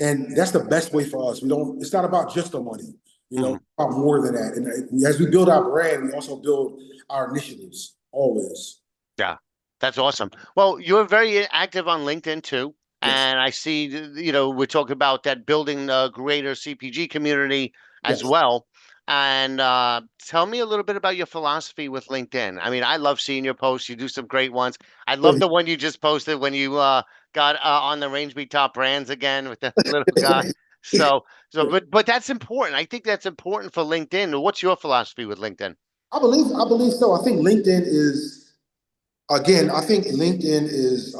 And that's the best way for us. It's not about just the money,
Hmm.
it's about more than that. And as we build our brand, we also build our initiatives always.
Yeah, that's awesome. Well, you're very active on LinkedIn too.
Yes,
And I see, we're talking about that building the greater CPG community as
yes.
well. And tell me a little bit about your philosophy with LinkedIn. I mean, I love seeing your posts. You do some great ones. I love the one you just posted when you got on the RangeMe top brands again with the little guy. But that's important. I think that's important for LinkedIn. What's your philosophy with LinkedIn?
I believe so. I think LinkedIn is, again, I think LinkedIn is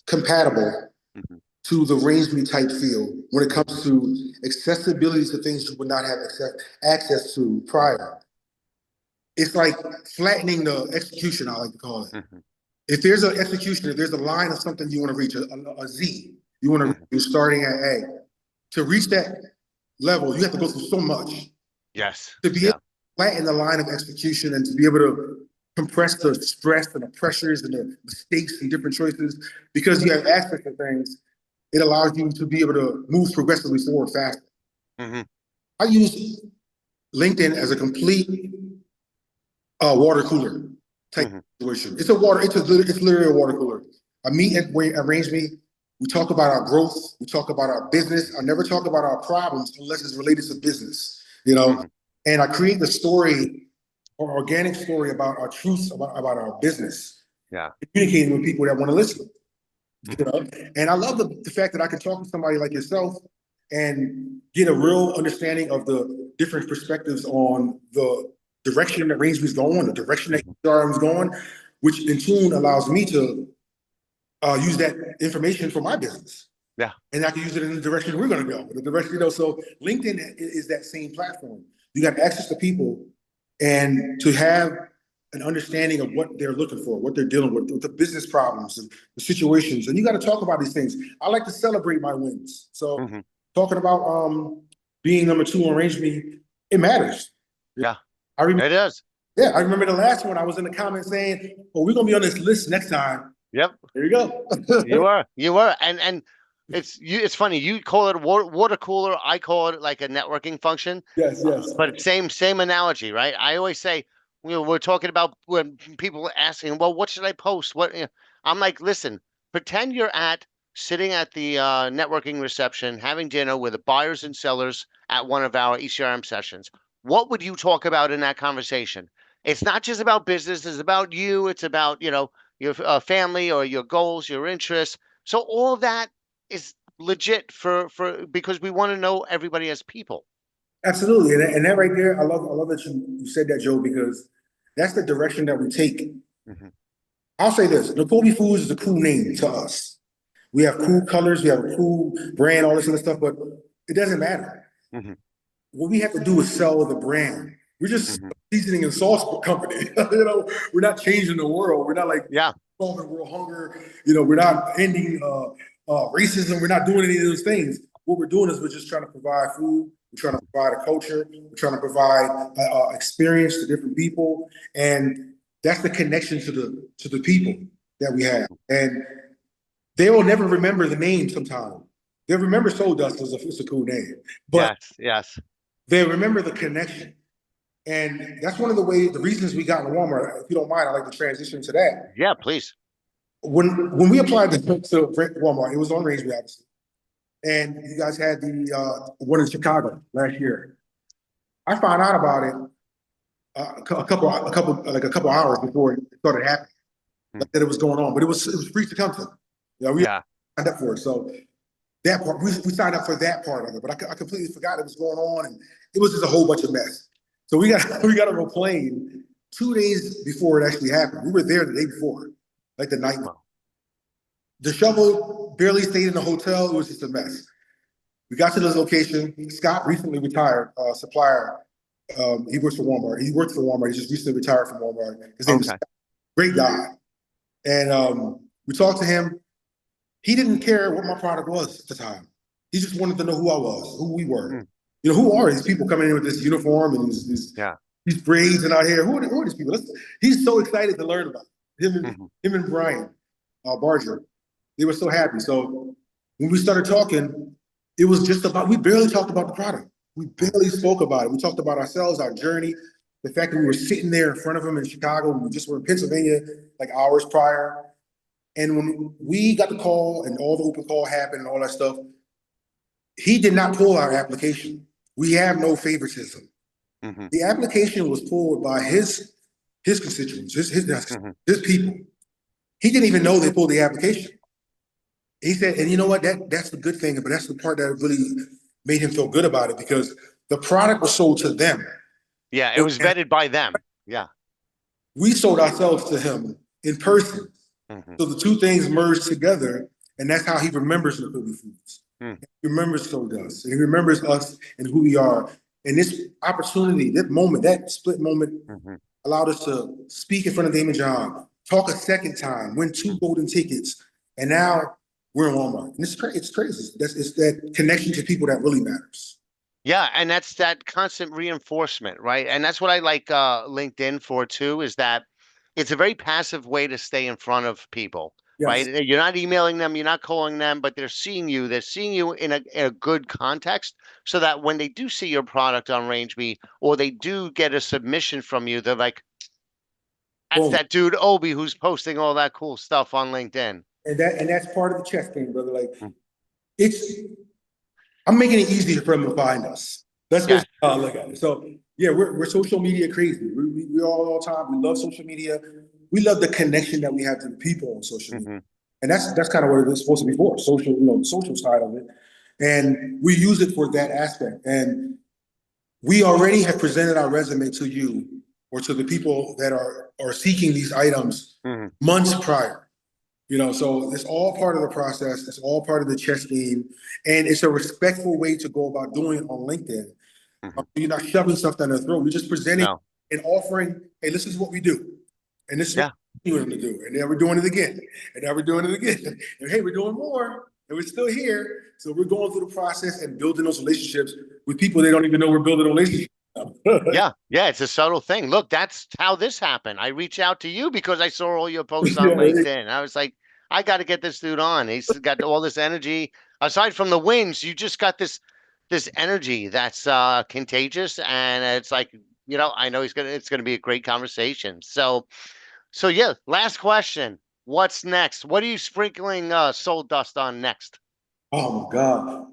compatible
Hmm.
to the RangeMe type field when it
Hmm.
comes to accessibility to things you would not have access to prior. It's like flattening the execution, I like to call it.
Hmm.
if there's an execution, if there's a line of something you want to reach, a Z, you want to reach, you're starting at A. To reach that level, you have to go through so much.
Yes.
To be able
Yeah.
to flatten the line of execution and to be able to compress the stress and the pressures and the mistakes and different choices, because you have access to things, it allows you to be able to move progressively forward faster.
Hmm.
I use LinkedIn as a complete water cooler type
Hmm.
situation. It's literally a water cooler. I meet at RangeMe. We talk about our growth. We talk about our business. I never talk about our problems unless it's related to business, you know.
Hmm.
And I create the story or organic story about our truths about our business,
Yeah.
communicating with people that want to listen, you
Hmm.
know. And I love the fact that I can talk to somebody like yourself and get a real understanding of the different perspectives on the direction that RangeMe's going, the direction that
Hmm.
ERM is going, which in tune allows me to use that information for my business.
Yeah.
And I can use it in the direction we're going to go, the direction, you know. So LinkedIn is that same platform. You got access to people and to have an understanding of what they're looking for, what they're dealing with the business problems and the situations. And you got to talk about these things. I like to celebrate my wins. So
Hmm.
talking about being number two on Range Me, it matters.
Yeah.
I remember,
It is.
yeah, I remember the last one. I was in the comments saying, "Oh, we're gonna be on this list next time."
Yep.
There you go.
You were, and it's funny. You call it a water cooler. I call it like a networking function.
Yes, yes.
But same analogy, right? I always say, we're talking about when people are asking, well, what should I post? What, I'm like, listen, pretend you're sitting at the networking reception, having dinner with the buyers and sellers at one of our ECRM sessions. What would you talk about in that conversation? It's not just about business. It's about you. It's about, your family or your goals, your interests. So all of that is legit for because we want to know everybody as people.
Absolutely, and that right there, I love that you said that, Joe, because that's the direction that we take.
Hmm.
I'll say this: Nicobi Foods is a cool name to us. We have cool colors, we have a cool brand, all this other stuff, but it doesn't matter.
Hmm.
What we have to do is sell the brand. We're just
Hmm.
a seasoning and sauce company. You know, we're not changing the world. We're not like
Yeah.
solving world hunger. You know, we're not ending racism. We're not doing any of those things. What we're doing is we're just trying to provide food. We're trying to provide a culture. We're trying to provide experience to different people, and that's the connection to the people that we have. And they will never remember the name. Sometimes they remember Soul Dust as it's a cool name, but
Yes. Yes.
they remember the connection. And that's one of the reasons we got in Walmart. If you don't mind, I'd like to transition to that.
Yeah. Please.
When we applied to Walmart, it was on Range, obviously. And you guys had the one in Chicago last year. I found out about it a couple hours before it started happening,
Hmm.
like that it was going on. But it was free to come to. Yeah, we
Yeah.
signed up for it. So that part, we signed up for that part of it. But I completely forgot it was going on, and it was just a whole bunch of mess. So we got we got on a plane 2 days before it actually happened. We were there the day before, like the night.
Well.
The shovel barely stayed in the hotel. It was just a mess. We got to this location. Scott recently retired, supplier. He works for Walmart. He worked for Walmart. He just recently retired from Walmart. His name is
Okay.
Scott. Great guy. And we talked to him. He didn't care what my product was at the time. He just wanted to know who I was, who we were.
Hmm.
You know, who are these people coming in with this uniform and
Yeah.
these braids in our hair? Who are these people? He's so excited to learn about it.
Hmm.
Him and Brian Barger. They were so happy. So when we started talking, it was just about, we barely talked about the product. We
Hmm.
barely spoke about it. We talked about ourselves, our journey, the fact that we were sitting there in front of him in Chicago. We just were in Pennsylvania like hours prior. And when we got the call and all the open call happened and all that stuff, he did not pull our application. We have no favoritism.
Hmm.
The application was pulled by his constituents,
Hmm.
his people. He didn't even know they pulled the application. He said, and you know what? That's the good thing, but that's the part that really made him feel good about it because the product was sold to them.
Yeah. It was
And
vetted by them. Yeah.
we sold ourselves to him in person.
Hmm.
So the two things merged together, and that's how he remembers Nicobi Foods.
Hmm.
He remembers So Does, and he remembers us and who we are. And this opportunity, that moment, that split moment
Hmm.
allowed us to speak in front of Damon John, talk a second time, win 2 golden tickets, and now we're in Walmart. And it's crazy. It's that connection to people that really matters.
Yeah, and that's that constant reinforcement, right? And that's what I like LinkedIn for too, is that it's a very passive way to stay in front of people, right?
Yes.
You're not emailing them, you're not calling them, but they're seeing you in a good context so that when they do see your product on RangeMe or they do get a submission from you, they're like, that's
Boom.
that dude Obi who's posting all that cool stuff on LinkedIn.
And that's part of the chess game, brother. Like
Mm.
it's I'm making it easier for them to find us. That's
Yeah.
basically how I look at it. So yeah, we're social media crazy. We all the time. We love social media. We love the connection that we have to the people on social media.
Hmm.
And that's kind of what it's supposed to be for, social, the social side of it. And we use it for that aspect. And we already have presented our resume to you or to the people that are seeking these items
Hmm.
months prior. So it's all part of the process. It's all part of the chess game, and it's a respectful way to go about doing it on LinkedIn.
Hmm.
You're not shoving stuff down their throat. You're just presenting
No.
and offering, hey, this is what we do, and this is what
Yeah.
we're doing to do, and then we're doing it again, and now we're doing it again, and hey, we're doing more, and we're still here. So we're going through the process and building those relationships with people they don't even know we're building relationships.
Yeah, yeah, it's a subtle thing. Look, that's how this happened. I reached out to you because I saw all your posts on
Yeah,
LinkedIn. I was like, I got to get this dude on. He's got all this energy. Aside from the wins, you just got this energy that's contagious, and it's like, I know it's gonna be a great conversation. So yeah, last question. What's next? What are you sprinkling soul dust on next?
oh my God.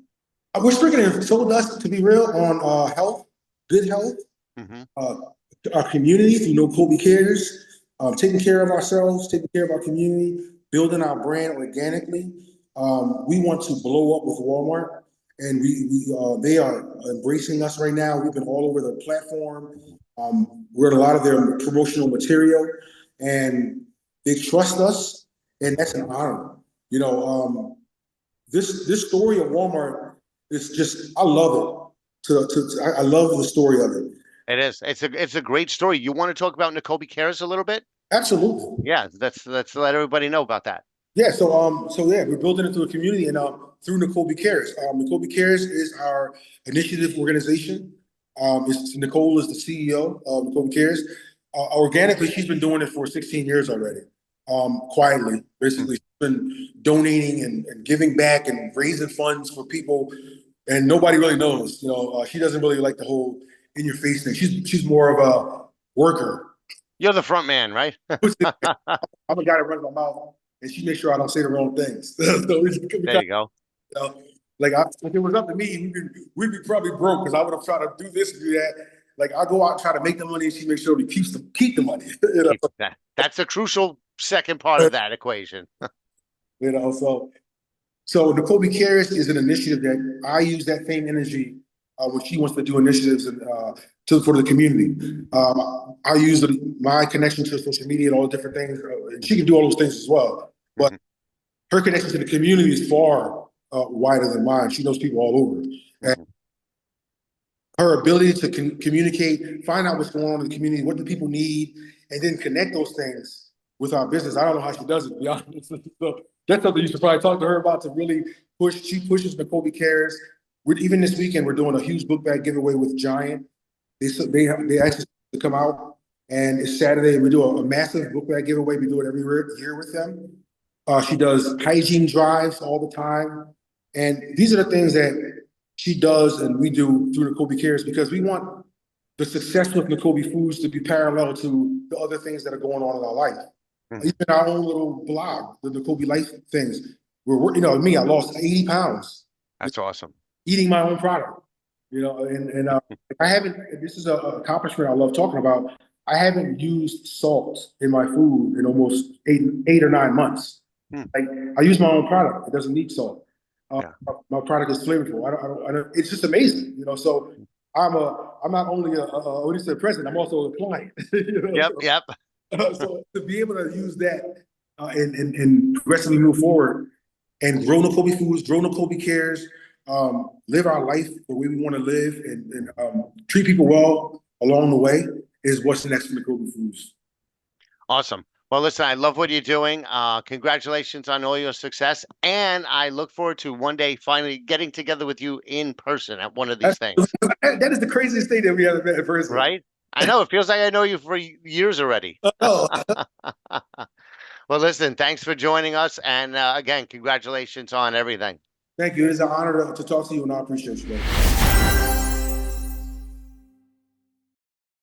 We're sprinkling soul dust, to be real, on health, good health,
Hmm.
uh, our community through No Kobe Cares, taking care of ourselves, taking care of our community, building our brand organically. We want to blow up with Walmart, and they are embracing us right now. We've been all over the platform. We're in a lot of their promotional material, and they trust us, and that's an honor. You know, this story of Walmart is just I love it. I love the story of it.
It is. It's a great story. You want to talk about Nicobi Cares a little bit?
Absolutely.
Yeah, let's let everybody know about that.
Yeah, so yeah, we're building it through a community and through Nicobi Cares. Nicobi Cares is our initiative organization. Nicole is the CEO of Nicobi Cares. Organically, she's been doing it for 16 years already. Quietly,
Hmm.
basically, she's been donating and giving back and raising funds for people, and nobody really knows. She doesn't really like the whole in your face thing. She's more of a worker.
You're the front man, right?
I'm a guy that runs my mouth, and she makes sure I don't say the wrong things. So we
There
kind
you go.
of, if it was up to me, we'd be probably broke because I would have tried to do this and do that. Like I go out and try to make the money, and she makes sure we keep the money.
Keep that. That's a crucial second part of that equation.
So Nicobi Cares is an initiative that I use that same energy when she wants to do initiatives and for the community. I use my connection to social media and all the different things. And she can do all those things as well, but
Hmm.
her connection to the community is far wider than mine. She knows people all over. And
Hmm.
her ability to communicate, find out what's going on in the community, what do people need, and then connect those things with our business. I don't know how she does it, to be honest. So that's something you should probably talk to her about to really push. She pushes Nicobi Cares. Even this weekend, we're doing a huge book bag giveaway with Giant. They asked us to come out, and it's Saturday. We do a massive book bag giveaway. We do it every year with them. She does hygiene drives all the time, and these are the things that she does and we do through Nicobi Cares because we want the success with Nicobi Foods to be parallel to the other things that are going on in our life.
Hmm.
Even our own little blog, the Nicobi Life things. Me, I lost 80 pounds
That's awesome.
eating my own product. And I haven't. This is an accomplishment I love talking about. I haven't used salt in my food in almost 8 or 9 months.
Hmm.
Like I use my own product. It doesn't need salt.
Yeah.
My product is flavorful. I don't, it's just amazing. So I'm not only what is the president, I'm also a client.
Yep. Yep.
So to be able to use that and progressively move forward and grow Nicobi Foods, grow Nicobi Cares, live our life the way we want to live, and treat people well along the way is what's next for Nicobi Foods.
Awesome. Well, listen, I love what you're doing. Congratulations on all your success. And I look forward to one day finally getting together with you in person at one of these
That's,
things,
that is the craziest thing that we haven't met in person.
right? I know it feels like I know you for years already.
Oh,
Well, listen, thanks for joining us. And again, congratulations on everything.
thank you. It is an honor to talk to you, and I appreciate you, brother.